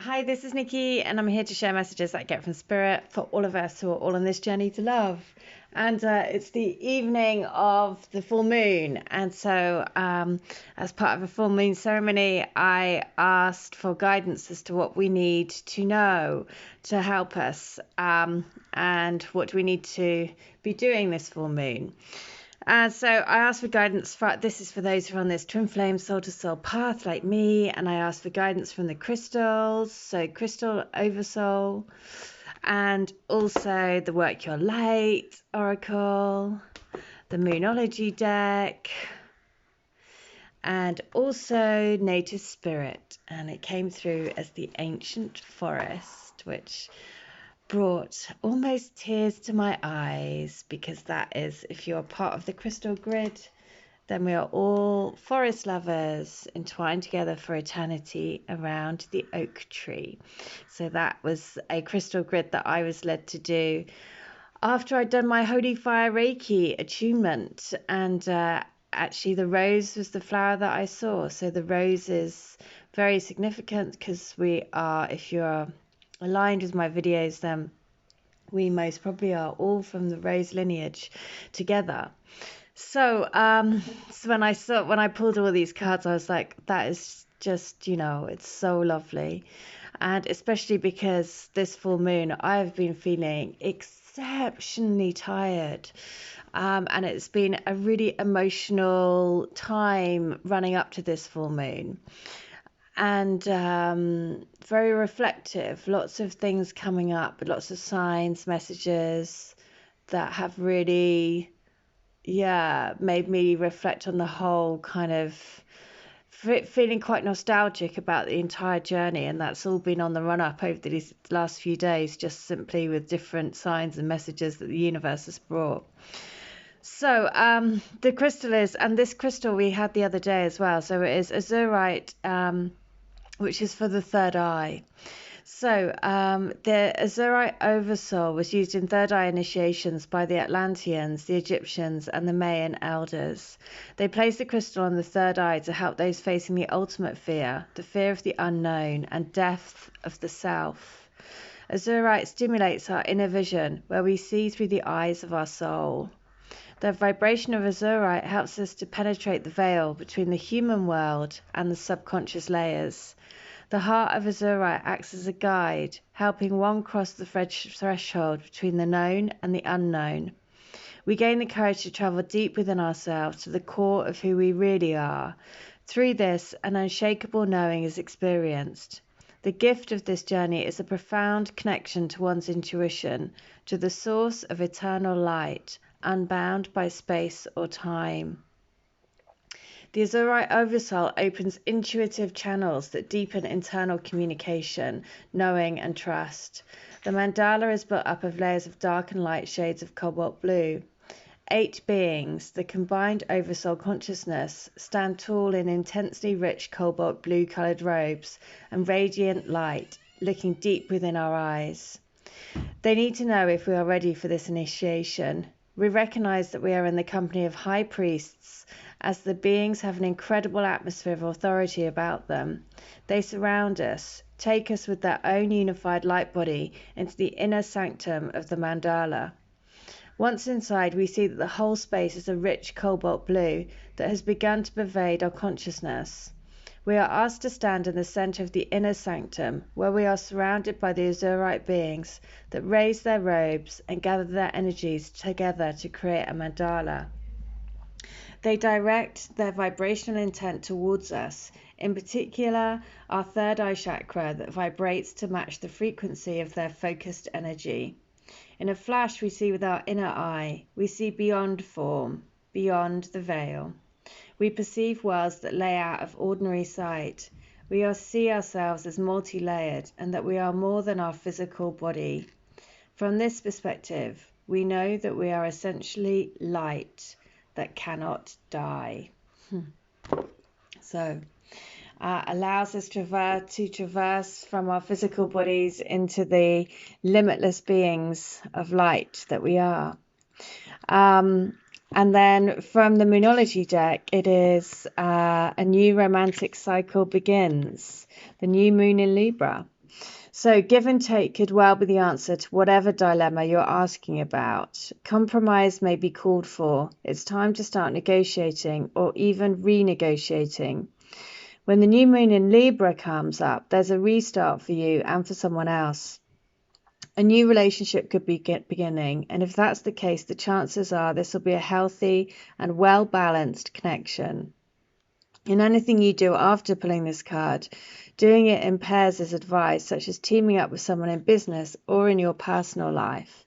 Hi, this is Nikki, and I'm here to share messages that I get from Spirit for all of us who are all on this journey to love. And it's the evening of the full moon. And so, as part of a full moon ceremony, I asked for guidance as to what we need to know to help us, and what do we need to be doing this full moon. So I asked for guidance this is for those who are on this twin flame soul to soul path like me, and I asked for guidance from the crystals, so crystal oversoul, and also the Work Your Light oracle, the Moonology deck, and also Native Spirit, and it came through as the Ancient Forest, which brought almost tears to my eyes, because that is, if you're part of the crystal grid, then we are all forest lovers entwined together for eternity around the oak tree. So that was a crystal grid that I was led to do after I'd done my Holy Fire Reiki attunement, and actually the rose was the flower that I saw. So the rose is very significant because we are, if you're aligned with my videos, then we most probably are all from the rose lineage together. So, so when I pulled all these cards, I was like, that is just, it's so lovely. And especially because this full moon, I've been feeling exceptionally tired. And it's been a really emotional time running up to this full moon. And very reflective, lots of things coming up, lots of signs, messages that have really, made me reflect on the whole, kind of feeling quite nostalgic about the entire journey. And that's all been on the run up over these last few days, just simply with different signs and messages that the universe has brought. So the crystal is, and this crystal we had the other day as well, so it is azurite, which is for the third eye. So the azurite oversoul was used in third eye initiations by the Atlanteans, the Egyptians, and the Mayan elders. They placed the crystal on the third eye to help those facing the ultimate fear, the fear of the unknown and death of the self. Azurite stimulates our inner vision, where we see through the eyes of our soul. The vibration of azurite helps us to penetrate the veil between the human world and the subconscious layers. The heart of azurite acts as a guide, helping one cross the threshold between the known and the unknown. We gain the courage to travel deep within ourselves to the core of who we really are. Through this, an unshakable knowing is experienced. The gift of this journey is a profound connection to one's intuition, to the source of eternal light, unbound by space or time. The azurite oversoul opens intuitive channels that deepen internal communication, knowing and trust. The mandala is built up of layers of dark and light shades of cobalt blue. 8 beings, the combined oversoul consciousness, stand tall in intensely rich cobalt blue coloured robes and radiant light, looking deep within our eyes. They need to know if we are ready for this initiation. We recognize that we are in the company of high priests, as the beings have an incredible atmosphere of authority about them. They surround us, take us with their own unified light body into the inner sanctum of the mandala. Once inside, we see that the whole space is a rich cobalt blue that has begun to pervade our consciousness. We are asked to stand in the center of the inner sanctum, where we are surrounded by the azurite beings that raise their robes and gather their energies together to create a mandala. They direct their vibrational intent towards us, in particular our third eye chakra that vibrates to match the frequency of their focused energy. In a flash, we see with our inner eye. We see beyond form, beyond the veil. We perceive worlds that lay out of ordinary sight. We see ourselves as multi-layered, and that we are more than our physical body. From this perspective, we know that we are essentially light that cannot die. So, allows us to traverse from our physical bodies into the limitless beings of light that we are. And then from the Moonology deck, it is a new romantic cycle begins, the new moon in Libra. So give and take could well be the answer to whatever dilemma you're asking about. Compromise may be called for. It's time to start negotiating or even renegotiating. When the new moon in Libra comes up, there's a restart for you and for someone else. A new relationship could be beginning, and if that's the case, the chances are this will be a healthy and well-balanced connection. In anything you do after pulling this card, doing it in pairs is advised, such as teaming up with someone in business or in your personal life.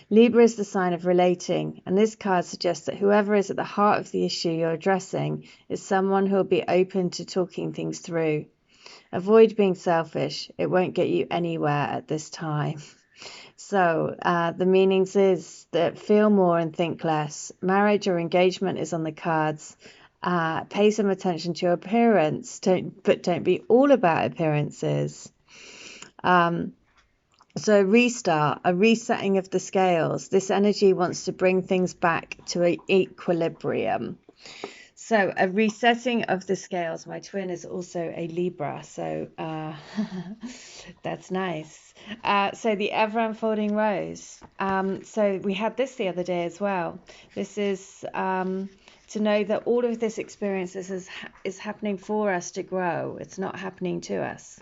Libra is the sign of relating, and this card suggests that whoever is at the heart of the issue you're addressing is someone who will be open to talking things through. Avoid being selfish. It won't get you anywhere at this time. So the meanings is that feel more and think less. Marriage or engagement is on the cards. Pay some attention to your appearance, but don't be all about appearances. So restart, a resetting of the scales. This energy wants to bring things back to an equilibrium. So a resetting of the scales. My twin is also a Libra, so that's nice. So the ever unfolding rose. So we had this the other day as well. This is to know that all of this experience is happening for us to grow. It's not happening to us.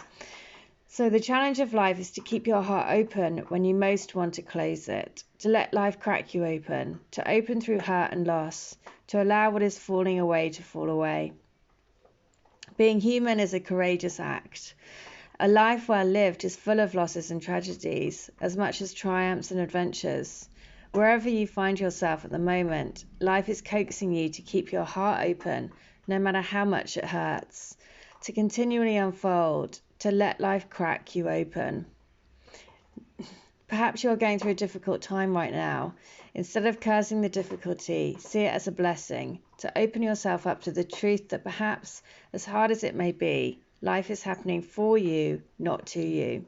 So the challenge of life is to keep your heart open when you most want to close it, to let life crack you open, to open through hurt and loss, to allow what is falling away to fall away. Being human is a courageous act. A life well lived is full of losses and tragedies, as much as triumphs and adventures. Wherever you find yourself at the moment, life is coaxing you to keep your heart open, no matter how much it hurts, to continually unfold, to let life crack you open. Perhaps you're going through a difficult time right now. Instead of cursing the difficulty, see it as a blessing, to open yourself up to the truth that perhaps, as hard as it may be, life is happening for you, not to you.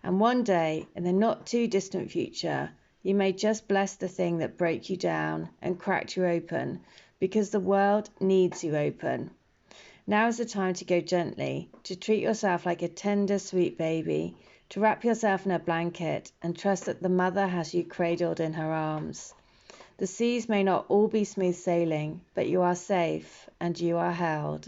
And one day, in the not too distant future, you may just bless the thing that broke you down and cracked you open, because the world needs you open. Now is the time to go gently, to treat yourself like a tender, sweet baby, to wrap yourself in a blanket and trust that the mother has you cradled in her arms. The seas may not all be smooth sailing, but you are safe and you are held.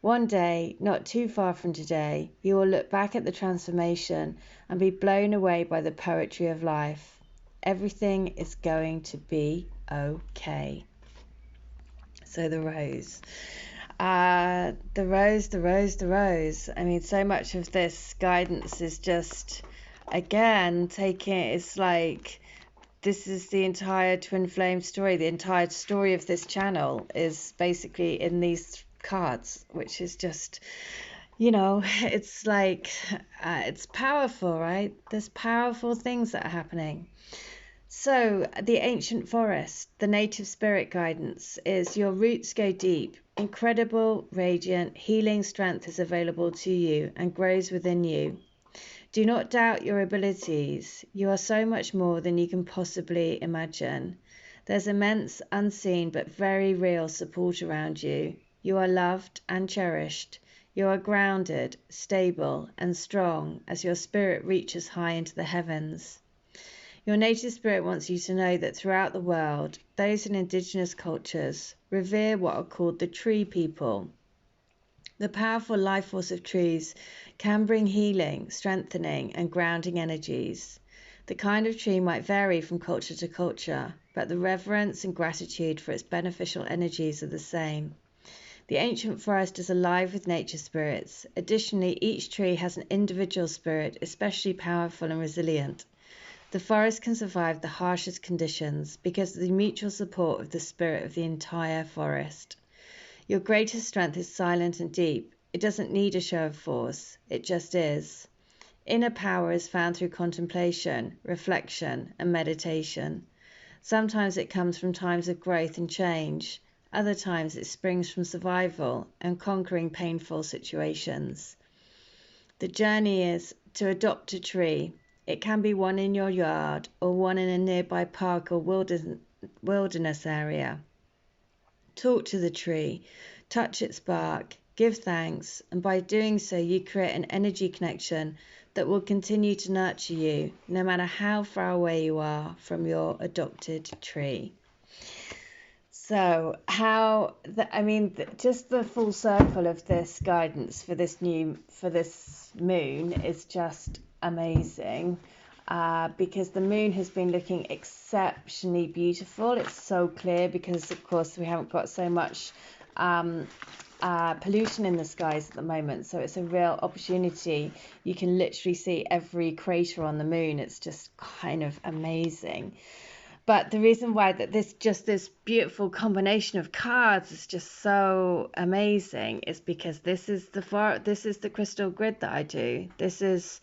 One day, not too far from today, you will look back at the transformation and be blown away by the poetry of life. Everything is going to be okay. So the rose. The rose. I mean, so much of this guidance is just, again, it's like, this is the entire twin flame story. The entire story of this channel is basically in these cards, which is just, it's like, it's powerful, right? There's powerful things that are happening. So the ancient forest, the native spirit guidance is your roots go deep. Incredible, radiant, healing strength is available to you and grows within you. Do not doubt your abilities. You are so much more than you can possibly imagine. There's immense, unseen, but very real support around you. You are loved and cherished. You are grounded, stable, and strong as your spirit reaches high into the heavens. Your native spirit wants you to know that throughout the world, those in indigenous cultures revere what are called the tree people. The powerful life force of trees can bring healing, strengthening, and grounding energies. The kind of tree might vary from culture to culture, but the reverence and gratitude for its beneficial energies are the same. The ancient forest is alive with nature spirits. Additionally, each tree has an individual spirit, especially powerful and resilient. The forest can survive the harshest conditions because of the mutual support of the spirit of the entire forest. Your greatest strength is silent and deep. It doesn't need a show of force. It just is. Inner power is found through contemplation, reflection, and meditation. Sometimes it comes from times of growth and change. Other times it springs from survival and conquering painful situations. The journey is to adopt a tree. It can be one in your yard or one in a nearby park or wilderness area. Talk to the tree, touch its bark, give thanks, and by doing so, you create an energy connection that will continue to nurture you, no matter how far away you are from your adopted tree. So just the full circle of this guidance for this moon is just amazing. Because the moon has been looking exceptionally beautiful. It's so clear because, of course, we haven't got so much pollution in the skies at the moment. So it's a real opportunity. You can literally see every crater on the moon. It's just kind of amazing. But the reason why this beautiful combination of cards is just so amazing is because this is the crystal grid that I do. This is,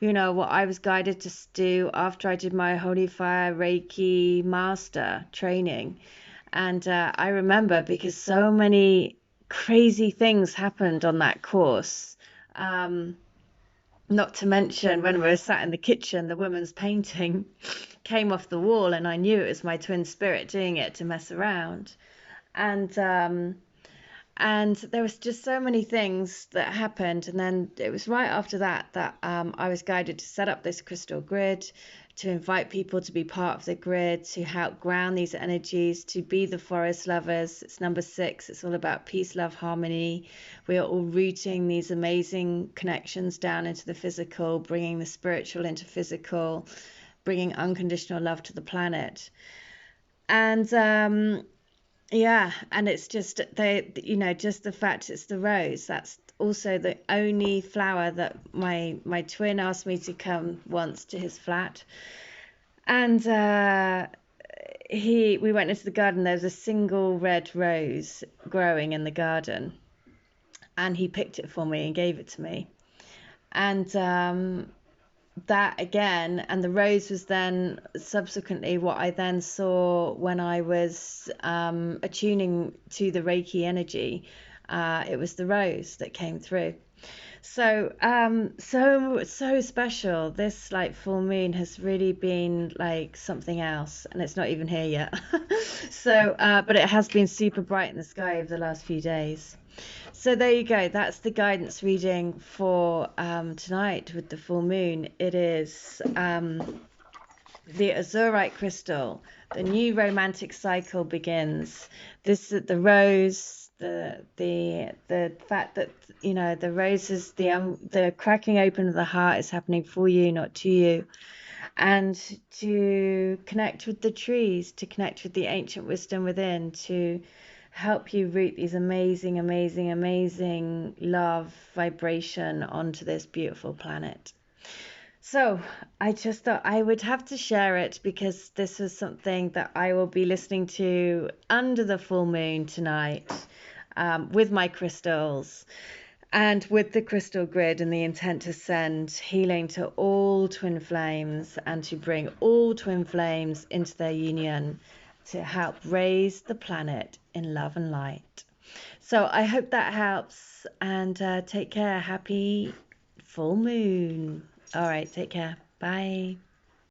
what I was guided to do after I did my Holy Fire Reiki Master training. And I remember because so many crazy things happened on that course. Not to mention when we were sat in the kitchen, the woman's painting came off the wall, and I knew it was my twin spirit doing it to mess around. And there was just so many things that happened. And then it was right after that I was guided to set up this crystal grid, to invite people to be part of the grid, to help ground these energies, to be the forest lovers. It's number 6. It's all about peace, love, harmony. We are all rooting these amazing connections down into the physical, bringing the spiritual into physical, bringing unconditional love to the planet. And and it's just just the fact it's the rose. That's also the only flower that my twin asked me to come once to his flat. And we went into the garden. There was a single red rose growing in the garden, and he picked it for me and gave it to me. And that again, and the rose was then subsequently what I then saw when I was attuning to the Reiki energy. It was the rose that came through. So so special. This full moon has really been like something else, and it's not even here yet. So but it has been super bright in the sky over the last few days. So there you go. That's the guidance reading for tonight with the full moon. It is the azurite crystal. The new romantic cycle begins. This is the rose. The fact that the rose is the cracking open of the heart is happening for you, not to you. And to connect with the trees, to connect with the ancient wisdom within, to help you root these amazing, amazing, amazing love vibration onto this beautiful planet. So I just thought I would have to share it because this is something that I will be listening to under the full moon tonight with my crystals and with the crystal grid, and the intent to send healing to all twin flames and to bring all twin flames into their union to help raise the planet in love and light. So I hope that helps, and take care. Happy full moon. All right, take care. Bye.